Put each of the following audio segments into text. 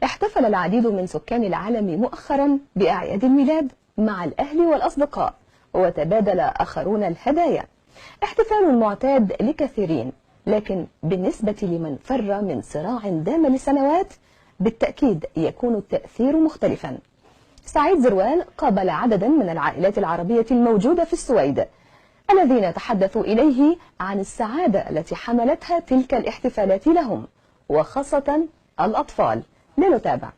احتفل العديد من سكان العالم مؤخرا بأعياد الميلاد مع الأهل والأصدقاء، وتبادل آخرون الهدايا. احتفال معتاد لكثيرين، لكن بالنسبة لمن فر من صراع دام لسنوات بالتأكيد يكون التأثير مختلفا. سعيد زروال قابل عددا من العائلات العربية الموجودة في السويد الذين تحدثوا إليه عن السعادة التي حملتها تلك الاحتفالات لهم، وخاصة الأطفال. لنتابع.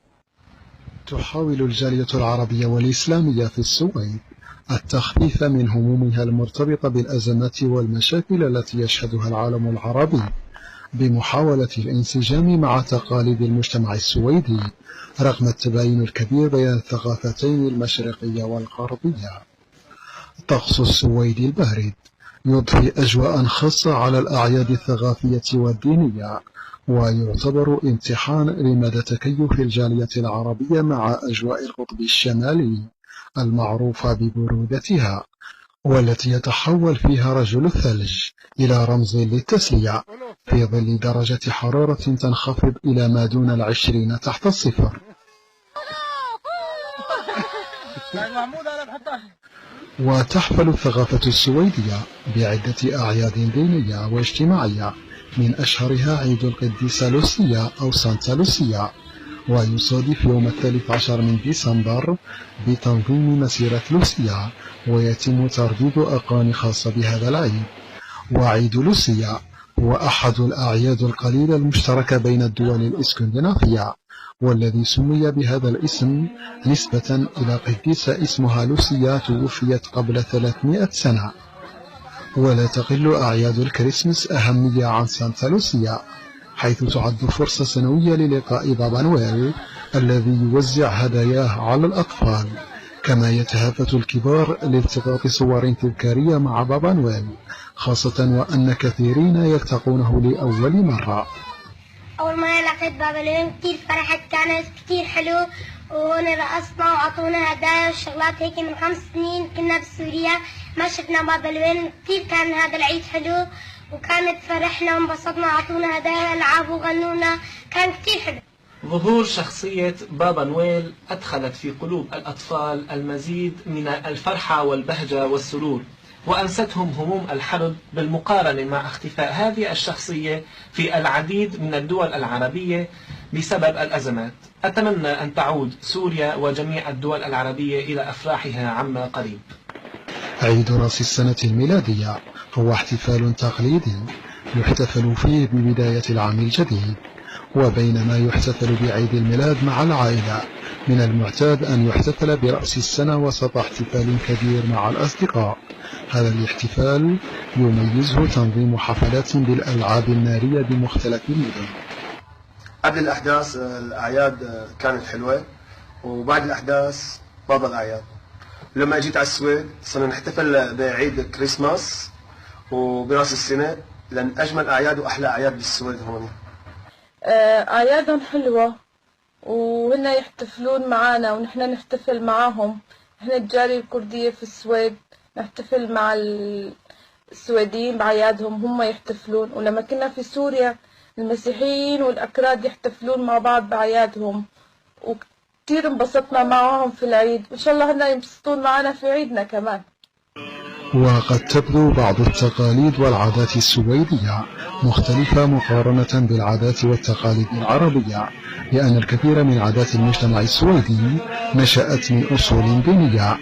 تحاول الجالية العربية والإسلامية في السويد التخفيف من همومها المرتبطة بالأزمات والمشاكل التي يشهدها العالم العربي بمحاولة الانسجام مع تقاليد المجتمع السويدي رغم التباين الكبير بين الثقافتين المشرقية والغربية. طقس السويد البارد يضفي أجواء خاصة على الأعياد الثقافية والدينية، ويعتبر امتحان لمدى تكيف الجالية العربية مع أجواء القطب الشمالي المعروفة ببرودتها، والتي يتحول فيها رجل الثلج إلى رمز للتسلية في ظل درجة حرارة تنخفض إلى ما دون 20 تحت الصفر. وتحفل الثقافة السويدية بعدة أعياد دينية واجتماعية، من أشهرها عيد القديسة لوسيا أو سانتا لوسيا، ويصادف يوم 13 من ديسمبر بتنظيم مسيرة لوسيا، ويتم ترديد أغاني خاصة بهذا العيد. وعيد لوسيا هو أحد الأعياد القليلة المشتركة بين الدول الإسكندنافية، والذي سمي بهذا الاسم نسبة إلى قديسة اسمها لوسيا توفيت قبل 300 سنة. ولا تقل أعياد الكريسماس أهمية عن سانتا لوسيا، حيث تعد فرصة سنوية للقاء بابا نويل الذي يوزع هداياه على الأطفال، كما يتهافت الكبار لالتقاط صور تذكارية مع بابا نويل، خاصة وأن كثيرين يلتقونه لأول مرة. أول ما لقيت بابا نويل كتير فرحت، كان كتير حلو، وهون رقصنا وعطونا هدايا وشغلات هيك. من 5 سنين كنا بسوريا ما شفنا بابا نويل، كتير كان هذا العيد حلو، وكانت فرحنا وانبسطنا، عطونا هدايا ألعاب وغنونا، كان كتير حلو. ظهور شخصية بابا نويل أدخلت في قلوب الأطفال المزيد من الفرحة والبهجة والسرور، وأنستهم هموم الحرب بالمقارنة مع اختفاء هذه الشخصية في العديد من الدول العربية بسبب الأزمات. أتمنى أن تعود سوريا وجميع الدول العربية إلى أفراحها عما قريب. عيد رأس السنة الميلادية هو احتفال تقليدي يحتفل فيه ببداية العام الجديد، وبينما يحتفل بعيد الميلاد مع العائلة، من المعتاد أن يحتفل برأس السنة وسط احتفال كبير مع الأصدقاء. هذا الاحتفال يميزه تنظيم حفلات بالألعاب النارية بمختلف المدن. قبل الأحداث الأعياد كانت حلوة، وبعد الأحداث بعض الأعياد. لما جيت على السويد صرنا نحتفل بعيد كريسماس وبراس السنة، لأن أجمل أعياد وأحلى أعياد بالسويد هون. أعيادهم حلوة وهن يحتفلون معنا ونحن نحتفل معاهم. نحن الجالية الكردية في السويد نحتفل مع السويديين بأعيادهم، هم يحتفلون. ولما كنا في سوريا المسيحيين والأكراد يحتفلون مع بعض بأعيادهم، وكتير انبسطنا معهم في العيد، وإن شاء الله هن ينبسطون معنا في عيدنا كمان. وقد تبدو بعض التقاليد والعادات السويدية مختلفة مقارنة بالعادات والتقاليد العربية، لأن الكثير من عادات المجتمع السويدي نشأت من أصول دينية.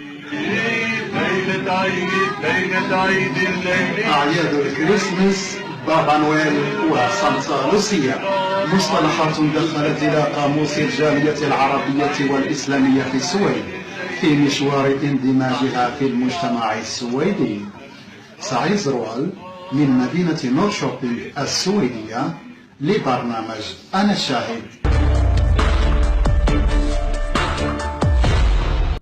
أعياد الكريسماس، بابا نويل وسانتا لوسيا مصطلحات دخلت إلى قاموس الجالية العربية والإسلامية في السويد في مشوار اندماجها في المجتمع السويدي. سعيد زروال من مدينة نورشوبينغ السويدية لبرنامج أنا الشاهد.